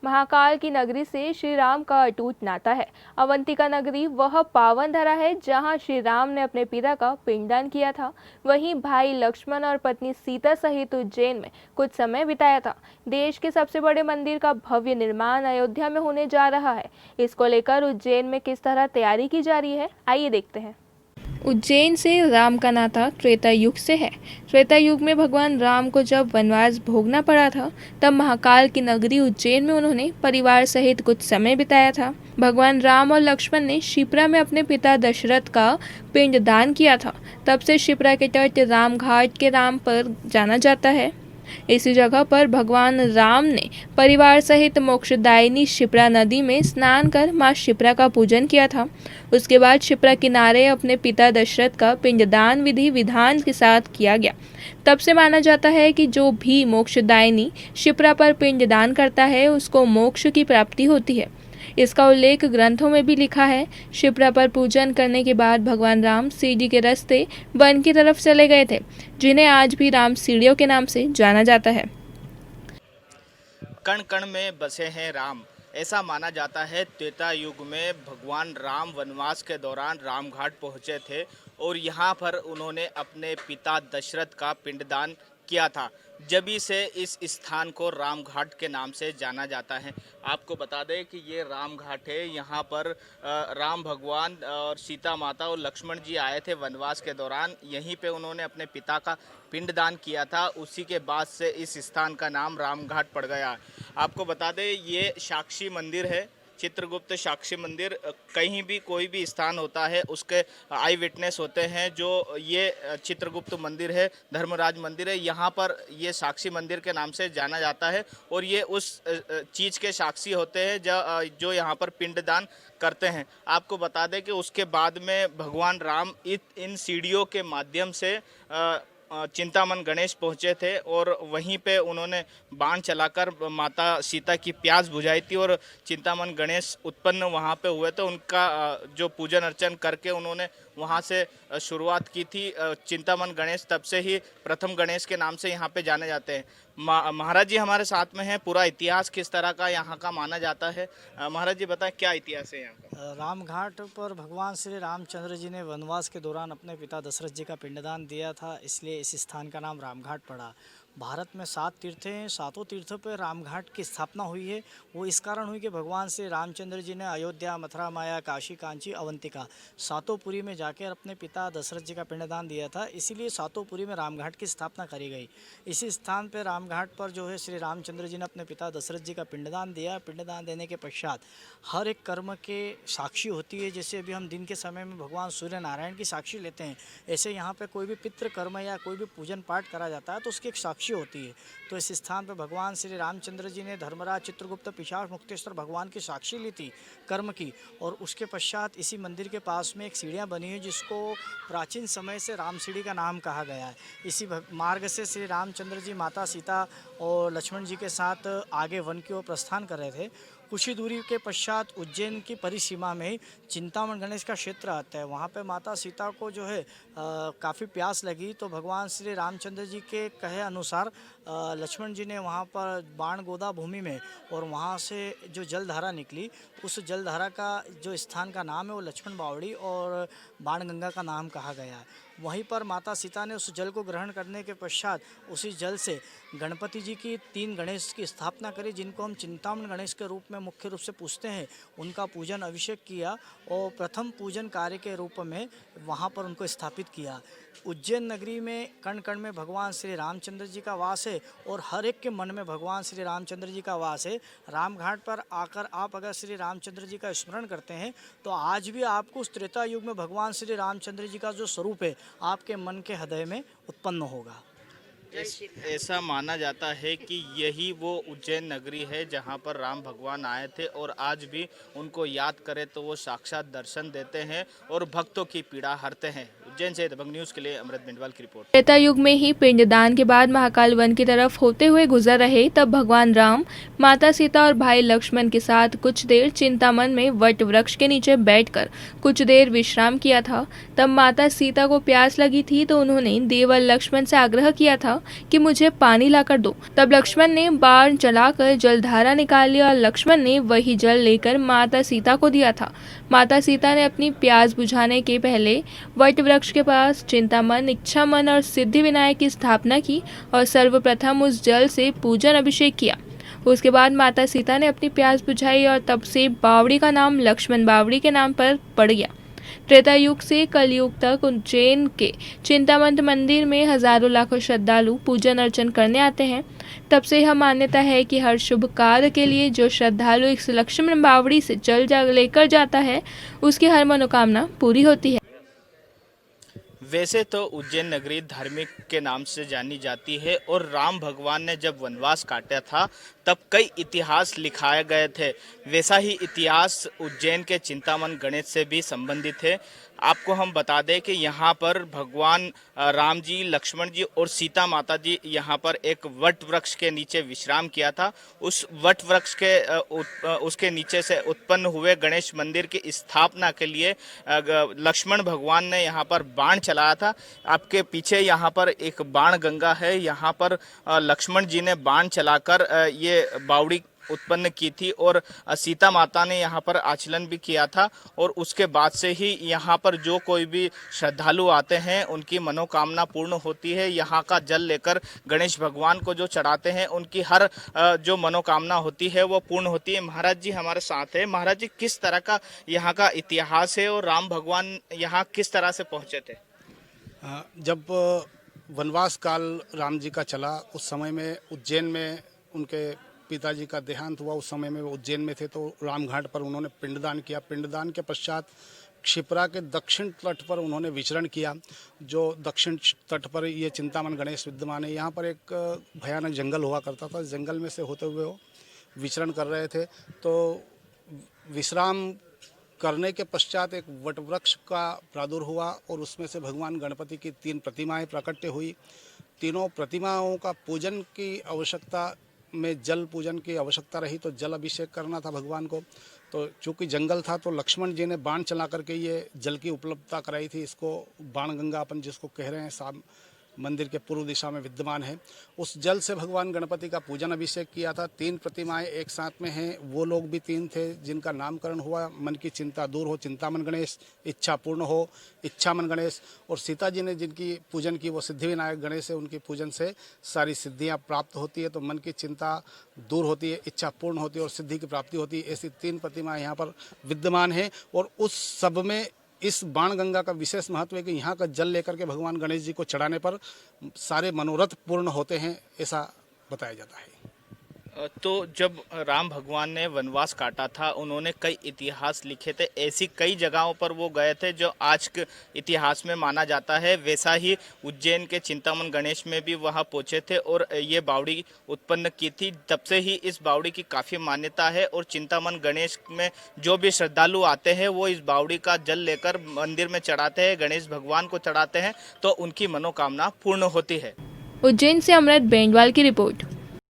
महाकाल की नगरी से श्री राम का अटूट नाता है। अवंतिका नगरी वह पावन धरा है जहां श्री राम ने अपने पिता का पिंडदान किया था। वहीं भाई लक्ष्मण और पत्नी सीता सहित उज्जैन में कुछ समय बिताया था। देश के सबसे बड़े मंदिर का भव्य निर्माण अयोध्या में होने जा रहा है। इसको लेकर उज्जैन में किस तरह तैयारी की जा रही है, आइए देखते हैं। उज्जैन से राम का नाता त्रेता युग से है। त्रेता युग में भगवान राम को जब वनवास भोगना पड़ा था, तब महाकाल की नगरी उज्जैन में उन्होंने परिवार सहित कुछ समय बिताया था। भगवान राम और लक्ष्मण ने शिप्रा में अपने पिता दशरथ का पिंड दान किया था। तब से शिप्रा के तट राम घाट के नाम पर जाना जाता है। इसी जगह पर भगवान राम ने परिवार सहित मोक्षदायिनी शिप्रा नदी में स्नान कर मां शिप्रा का पूजन किया था। उसके बाद शिप्रा किनारे अपने पिता दशरथ का पिंडदान विधि विधान के साथ किया गया। तब से माना जाता है कि जो भी मोक्षदायिनी शिप्रा पर पिंडदान करता है उसको मोक्ष की प्राप्ति होती है। इसका उल्लेख ग्रंथों में भी लिखा है। शिप्रा पर पूजन करने के बाद भगवान राम सीढ़ी के रास्ते वन की तरफ चले गए थे, जिन्हें आज भी राम सीढ़ियों के नाम से जाना जाता है। कण कण में बसे हैं राम, ऐसा माना जाता है। त्रेता युग में भगवान राम वनवास के दौरान रामघाट पहुंचे थे और यहाँ पर उन्होंने अपने पिता दशरथ का पिंडदान किया था। जभी से इस स्थान को रामघाट के नाम से जाना जाता है। आपको बता दें कि ये रामघाट है। यहाँ पर राम भगवान और सीता माता और लक्ष्मण जी आए थे वनवास के दौरान। यहीं पे उन्होंने अपने पिता का पिंडदान किया था। उसी के बाद से इस स्थान का नाम रामघाट पड़ गया। आपको बता दें ये साक्षी मंदिर है, चित्रगुप्त साक्षी मंदिर। कहीं भी कोई भी स्थान होता है उसके आई विटनेस होते हैं। जो ये चित्रगुप्त मंदिर है, धर्मराज मंदिर है, यहाँ पर ये साक्षी मंदिर के नाम से जाना जाता है। और ये उस चीज़ के साक्षी होते हैं जो यहाँ पर पिंडदान करते हैं। आपको बता दें कि उसके बाद में भगवान राम इन सीढ़ियों के माध्यम से चिंतामन गणेश पहुंचे थे और वहीं पे उन्होंने बाण चलाकर माता सीता की प्यास बुझाई थी और चिंतामन गणेश उत्पन्न वहां पे हुए थे। उनका जो पूजन अर्चन करके उन्होंने वहां से शुरुआत की थी। चिंतामन गणेश तब से ही प्रथम गणेश के नाम से यहाँ पे जाने जाते हैं। महाराज जी हमारे साथ में हैं। पूरा इतिहास किस तरह का यहाँ का माना जाता है, महाराज जी बताएं क्या इतिहास है यहाँ का। रामघाट पर भगवान श्री रामचंद्र जी ने वनवास के दौरान अपने पिता दशरथ जी का पिंडदान दिया था, इसलिए इस स्थान का नाम रामघाट पड़ा। भारत में 7 तीर्थ हैं, 7 तीर्थों पर रामघाट की स्थापना हुई है। वो इस कारण हुई कि भगवान श्री रामचंद्र जी ने अयोध्या, मथुरा, माया, काशी, कांची, अवंतिका 7 पुरी में जाकर अपने पिता दशरथ जी का पिंडदान दिया था। इसीलिए 7 पुरी में रामघाट की स्थापना करी गई। इसी स्थान पर रामघाट पर जो है श्री रामचंद्र जी ने अपने पिता दशरथ जी का पिंडदान दिया। पिंडदान देने के पश्चात हर एक कर्म के साक्षी होती है। जैसे अभी हम दिन के समय में भगवान सूर्य नारायण की साक्षी लेते हैं, ऐसे यहाँ पे कोई भी पितृ कर्म या कोई भी पूजन पाठ करा जाता है तो उसकी एक साक्षी होती है। तो इस स्थान पर भगवान श्री रामचंद्र जी ने धर्मराज, चित्रगुप्त, पिशाच, मुक्तेश्वर भगवान की साक्षी ली थी कर्म की। और उसके पश्चात इसी मंदिर के पास में एक सीढ़ियाँ बनी है जिसको प्राचीन समय से राम सीढ़ी का नाम कहा गया है। इसी मार्ग से श्री रामचंद्र जी माता सीता और लक्ष्मण जी के साथ आगे वन की ओर प्रस्थान कर रहे थे। कुछ ही दूरी के पश्चात उज्जैन की परिसीमा में ही चिंतामन गणेश का क्षेत्र आता है। वहाँ पे माता सीता को जो है काफ़ी प्यास लगी, तो भगवान श्री रामचंद्र जी के कहे अनुसार लक्ष्मण जी ने वहाँ पर बाण गोदा भूमि में और वहाँ से जो जलधारा निकली, उस जलधारा का जो स्थान का नाम है वो लक्ष्मण बावड़ी और बाण गंगा का नाम कहा गया है। वहीं पर माता सीता ने उस जल को ग्रहण करने के पश्चात उसी जल से गणपति जी की 3 गणेश की स्थापना करी, जिनको हम चिंतामन गणेश के रूप में मुख्य रूप से पूजते हैं। उनका पूजन अभिषेक किया और प्रथम पूजन कार्य के रूप में वहाँ पर उनको स्थापित किया। उज्जैन नगरी में कण कण में भगवान श्री रामचंद्र जी का वास है और हर एक के मन में भगवान श्री रामचंद्र जी का वास है। रामघाट पर आकर आप अगर श्री रामचंद्र जी का स्मरण करते हैं तो आज भी आपको उस त्रेता युग में भगवान श्री रामचंद्र जी का जो स्वरूप है आपके मन के हृदय में उत्पन्न होगा। ऐसा माना जाता है कि यही वो उज्जैन नगरी है जहाँ पर राम भगवान आए थे और आज भी उनको याद करें तो वो साक्षात दर्शन देते हैं और भक्तों की पीड़ा हरते हैं। उज्जैन से दबंग न्यूज़ के लिए अमृत बिंडवाल की रिपोर्ट। त्रेता युग में ही पिंडदान के बाद महाकाल वन की तरफ होते हुए गुजर रहे तब भगवान राम, माता सीता और भाई लक्ष्मण के साथ कुछ देर चिंतामन में वट वृक्ष के नीचे बैठकर कुछ देर विश्राम किया था। तब माता सीता को प्यास लगी थी तो उन्होंने देवर लक्ष्मण से आग्रह किया था कि मुझे पानी लाकर दो। तब लक्ष्मण ने बाण चलाकर जलधारा निकाली और लक्ष्मण ने वही जल लेकर माता सीता को दिया था। माता सीता ने अपनी प्यास बुझाने के पहले वट वृक्ष के पास चिंतामन, इच्छामन और सिद्धि विनायक की स्थापना की और सर्वप्रथम उस जल से पूजन अभिषेक किया। उसके बाद माता सीता ने अपनी प्यास बुझाई और तब से बावड़ी का नाम लक्ष्मण बावड़ी के नाम पर पड़ गया। त्रेता युग से कलयुग तक उज्जैन के चिंतामन मंदिर में हजारों लाखों श्रद्धालु पूजन अर्चन करने आते हैं। तब से यह मान्यता है कि हर शुभ कार्य के लिए जो श्रद्धालु इस लक्ष्मण बावड़ी से जल लेकर जाता है उसकी हर मनोकामना पूरी होती है। वैसे तो उज्जैन नगरी धार्मिक के नाम से जानी जाती है और राम भगवान ने जब वनवास काटा था तब कई इतिहास लिखाए गए थे। वैसा ही इतिहास उज्जैन के चिंतामन गणेश से भी संबंधित है। आपको हम बता दें कि यहाँ पर भगवान राम जी, लक्ष्मण जी और सीता माता जी यहाँ पर एक वट वृक्ष के नीचे विश्राम किया था। उस वट वृक्ष के उसके नीचे से उत्पन्न हुए गणेश मंदिर की स्थापना के लिए लक्ष्मण भगवान ने यहाँ पर बाण चलाया था। आपके पीछे यहाँ पर एक बाण गंगा है। यहाँ पर लक्ष्मण जी ने बाण चलाकर ये बावड़ी उत्पन्न की थी और सीता माता ने यहाँ पर आचलन भी किया था। और उसके बाद से ही यहाँ पर जो कोई भी श्रद्धालु आते हैं उनकी मनोकामना पूर्ण होती है। यहाँ का जल लेकर गणेश भगवान को जो चढ़ाते हैं उनकी हर जो मनोकामना होती है वो पूर्ण होती है। महाराज जी हमारे साथ है। महाराज जी, किस तरह का यहाँ का इतिहास है और राम भगवान यहाँ किस तरह से पहुँचे थे? जब वनवास काल राम जी का चला उस समय में उज्जैन में उनके पिताजी का देहांत हुआ। उस समय में वो उज्जैन में थे तो रामघाट पर उन्होंने पिंडदान किया। पिंडदान के पश्चात क्षिप्रा के दक्षिण तट पर उन्होंने विचरण किया। जो दक्षिण तट पर ये चिंतामन गणेश विद्यमान है, यहाँ पर एक भयानक जंगल हुआ करता था। जंगल में से होते हुए वो विचरण कर रहे थे तो विश्राम करने के पश्चात एक वटवृक्ष का प्रादुर्भाव हुआ और उसमें से भगवान गणपति की 3 प्रतिमाएं प्रकट हुई। तीनों प्रतिमाओं का पूजन की आवश्यकता में जल पूजन की आवश्यकता रही तो जल अभिषेक करना था भगवान को। तो चूँकि जंगल था तो लक्ष्मण जी ने बाण चला करके ये जल की उपलब्धता कराई थी। इसको बाण गंगा अपन जिसको कह रहे हैं साम मंदिर के पूर्व दिशा में विद्यमान है। उस जल से भगवान गणपति का पूजन अभिषेक किया था। 3 प्रतिमाएं एक साथ में हैं। वो लोग भी 3 थे जिनका नामकरण हुआ। मन की चिंता दूर हो चिंतामन गणेश, इच्छा पूर्ण हो इच्छामन गणेश, और सीता जी ने जिनकी पूजन की वो सिद्धि विनायक गणेश है। उनकी पूजन से सारी सिद्धियां प्राप्त होती है। तो मन की चिंता दूर होती है, इच्छा पूर्ण होती है और सिद्धि की प्राप्ति होती है। ऐसी 3 प्रतिमाएं यहाँ पर विद्यमान हैं और उस सब में इस बाण गंगा का विशेष महत्व है कि यहाँ का जल लेकर के भगवान गणेश जी को चढ़ाने पर सारे मनोरथ पूर्ण होते हैं, ऐसा बताया जाता है। तो जब राम भगवान ने वनवास काटा था उन्होंने कई इतिहास लिखे थे। ऐसी कई जगहों पर वो गए थे जो आज के इतिहास में माना जाता है। वैसा ही उज्जैन के चिंतामन गणेश में भी वहाँ पहुँचे थे और ये बावड़ी उत्पन्न की थी। तब से ही इस बावड़ी की काफ़ी मान्यता है और चिंतामन गणेश में जो भी श्रद्धालु आते हैं वो इस बावड़ी का जल लेकर मंदिर में चढ़ाते हैं, गणेश भगवान को चढ़ाते हैं तो उनकी मनोकामना पूर्ण होती है। उज्जैन से अमृत बेंडवाल की रिपोर्ट।